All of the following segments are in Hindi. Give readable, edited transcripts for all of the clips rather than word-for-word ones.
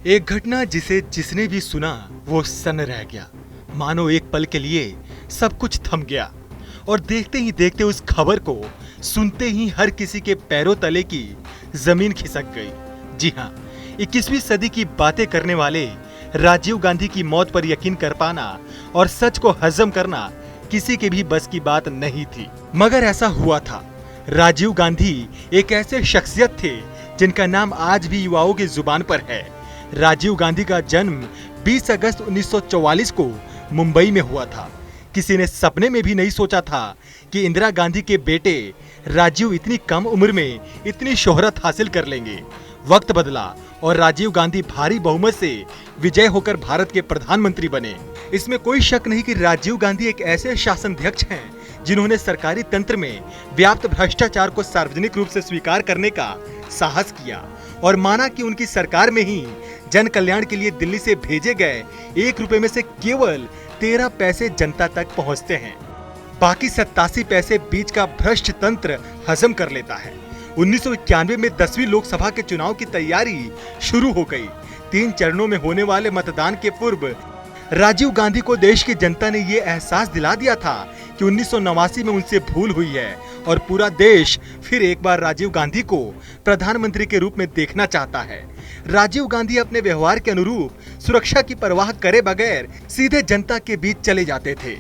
एक घटना जिसे जिसने भी सुना वो सन्न रह गया। मानो एक पल के लिए सब कुछ थम गया और देखते ही देखते उस खबर को सुनते ही हर किसी के पैरों तले की जमीन खिसक गई। जी हाँ, 21वीं सदी की बातें करने वाले राजीव गांधी की मौत पर यकीन कर पाना और सच को हजम करना किसी के भी बस की बात नहीं थी, मगर ऐसा हुआ था। राजीव गांधी एक ऐसे शख्सियत थे जिनका नाम आज भी युवाओं की जुबान पर है। राजीव गांधी का जन्म 20 अगस्त 1944 को मुंबई में हुआ था। किसी ने सपने में भी नहीं सोचा था कि इंदिरा गांधी के बेटे राजीव इतनी कम उम्र में इतनी शोहरत हासिल कर लेंगे। वक्त बदला और राजीव गांधी भारी बहुमत से विजय होकर भारत के प्रधानमंत्री बने। इसमें कोई शक नहीं कि राजीव गांधी एक ऐसे शासनाध्यक्ष हैं जिन्होंने सरकारी तंत्र में व्याप्त भ्रष्टाचार को सार्वजनिक रूप से स्वीकार करने का साहस किया और माना कि उनकी सरकार में ही जन कल्याण के लिए दिल्ली से भेजे गए 1 रुपए में से केवल 13 पैसे जनता तक पहुंचते हैं। बाकी 87 पैसे बीच का भ्रष्ट तंत्र हजम कर लेता है। 1991 में 10वीं लोकसभा के चुनाव की तैयारी शुरू हो गई। 3 चरणों में होने वाले मतदान के पूर्व राजीव गांधी को देश की जनता ने ये एहसास दिला दिया था कि 1989 में उनसे भूल हुई है और पूरा देश फिर एक बार राजीव गांधी को प्रधानमंत्री के रूप में देखना चाहता है। राजीव गांधी अपने व्यवहार के अनुरूप सुरक्षा की परवाह करे बगैर सीधे जनता के बीच चले जाते थे।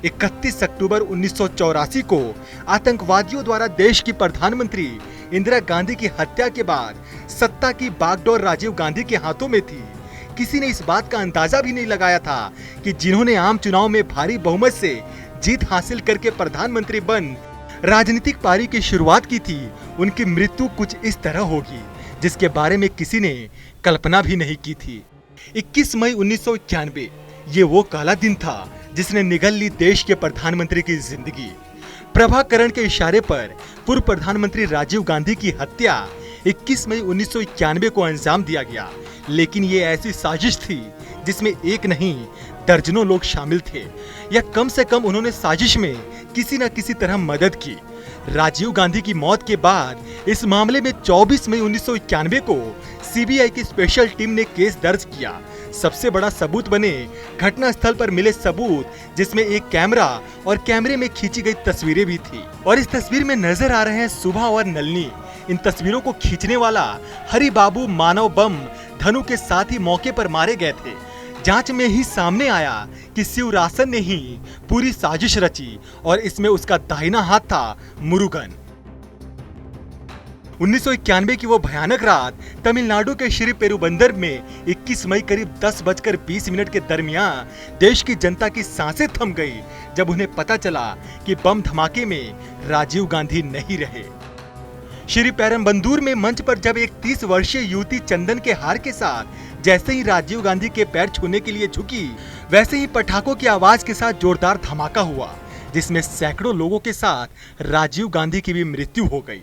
31 अक्टूबर 1984 को आतंकवादियों द्वारा देश की प्रधानमंत्री इंदिरा गांधी की हत्या के बाद सत्ता की बागडोर राजीव गांधी के हाथों में थी। किसी ने इस बात का अंदाजा भी नहीं लगाया था कि जिन्होंने आम चुनाव में भारी बहुमत से जीत हासिल करके प्रधानमंत्री बन राजनीतिक पारी की शुरुआत की थी, उनकी मृत्यु कुछ इस तरह होगी जिसके बारे में किसी ने कल्पना भी नहीं की थी। 21 मई 1991 ये वो काला दिन था जिसने निगल ली देश के प्रधानमंत्री की जिंदगी। प्रभाकरण के इशारे पर पूर्व प्रधानमंत्री राजीव गांधी की हत्या 21 मई 1991 को अंजाम दिया गया, लेकिन ये ऐसी साजिश थी जिसमें एक नहीं दर्जनों लोग शामिल थे, या कम से कम उन्होंने साजिश में किसी न किसी तरह मदद की। राजीव गांधी की मौत के बाद इस मामले में 24 मई 1991 को सीबीआई की स्पेशल टीम ने केस दर्ज किया। सबसे बड़ा सबूत बने घटना स्थल पर मिले सबूत, जिसमें एक कैमरा और कैमरे में खींची गई तस्वीरें भी थी। और इस तस्वीर में नजर आ रहे हैं सुभा और नलिनी। इन तस्वीरों को खींचने वाला हरि बाबू मानव बम धनु के साथ ही मौके पर मारे गए थे। जांच में ही सामने आया कि शिवरासन ने ही पूरी साजिश रची और इसमें उसका दाहिना हाथ था मुरुगन। 1991 की वो भयानक रात तमिलनाडु के श्री पेरुबंदर में 21 मई करीब 10:20 के दरमियान देश की जनता की सांसें थम गई जब उन्हें पता चला कि बम धमाके में राजीव गांधी नहीं रहे। श्री पेरुबंदूर में मंच पर जब एक 30 वर्षीय युवती चंदन के हार के साथ जैसे ही राजीव गांधी के पैर छूने के लिए झुकी, वैसे ही पटाखों की आवाज के साथ जोरदार धमाका हुआ, जिसमें सैकड़ों लोगों के साथ राजीव गांधी की भी मृत्यु हो गई।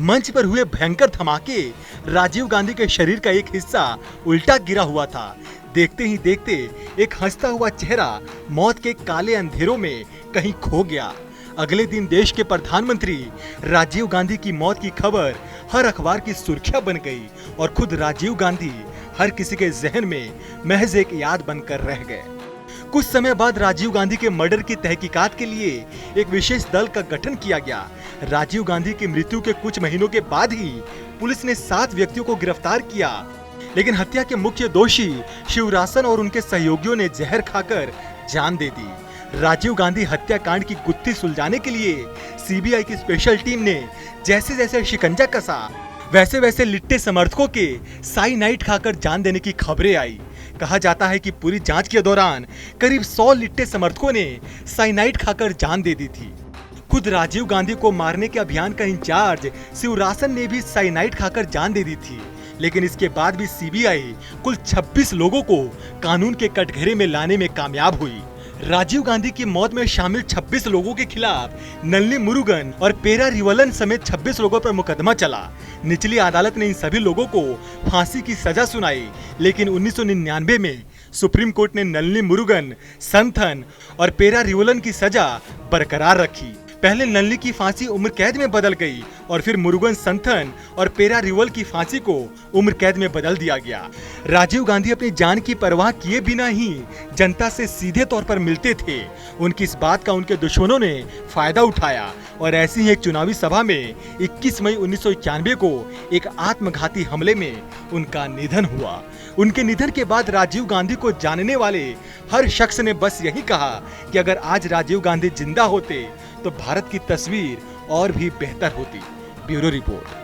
मंच पर हुए भयंकर धमाके राजीव गांधी के शरीर का एक हिस्सा उल्टा गिरा हुआ था। देखते ही देखते एक हंसता हुआ चेहरा मौत के काले अंधेरों में कहीं खो गया। अगले दिन देश के प्रधानमंत्री राजीव गांधी की मौत की खबर हर अखबार की सुर्खियां बन गई और खुद राजीव गांधी हर किसी के जहन में महज एक याद बनकर रह गए। कुछ समय बाद राजीव गांधी के मर्डर की तहकीकात के लिए एक विशेष दल का गठन किया गया। राजीव गांधी की मृत्यु के कुछ महीनों के बाद ही पुलिस ने 7 व्यक्तियों को गिरफ्तार किया, लेकिन हत्या के मुख्य दोषी शिवरासन और उनके सहयोगियों ने जहर खाकर जान दे दी। राजीव गांधी हत्याकांड की गुत्थी सुलझाने के लिए सीबीआई की स्पेशल टीम ने जैसे जैसे शिकंजा कसा, वैसे वैसे लिट्टे समर्थकों के साइनाइड खाकर जान देने की खबरें आई। कहा जाता है कि पूरी जांच के दौरान करीब 100 लिट्टे समर्थकों ने साइनाइड खाकर जान दे दी थी। खुद राजीव गांधी को मारने के अभियान का इंचार्ज शिवरासन ने भी साइनाइड खाकर जान दे दी थी, लेकिन इसके बाद भी सीबीआई कुल 26 लोगों को कानून के कटघरे में लाने में कामयाब हुई। राजीव गांधी की मौत में शामिल 26 लोगों के खिलाफ नलिनी मुरुगन और पेरा रिवलन समेत 26 लोगों पर मुकदमा चला। निचली अदालत ने इन सभी लोगों को फांसी की सजा सुनाई, लेकिन 1999 में सुप्रीम कोर्ट ने नलिनी मुरुगन, संथन और पेरा रिवलन की सजा बरकरार रखी। पहले नल्ली की फांसी उम्र कैद में बदल गई और फिर मुरुगन संथन और पेरा रिवल की फांसी को उम्र कैद में बदल दिया गया। राजीव गांधी अपनी जान की परवाह किए बिना ही जनता से सीधे तौर पर मिलते थे। उनकी इस बात का उनके दुश्मनों ने फायदा उठाया और ऐसी ही एक चुनावी सभा में 21 मई 1991 को एक आत्मघाती हमले में उनका निधन हुआ। उनके निधन के बाद राजीव गांधी को जानने वाले हर शख्स ने बस यही कहा कि अगर आज राजीव गांधी जिंदा होते तो भारत की तस्वीर और भी बेहतर होती। Bureau report.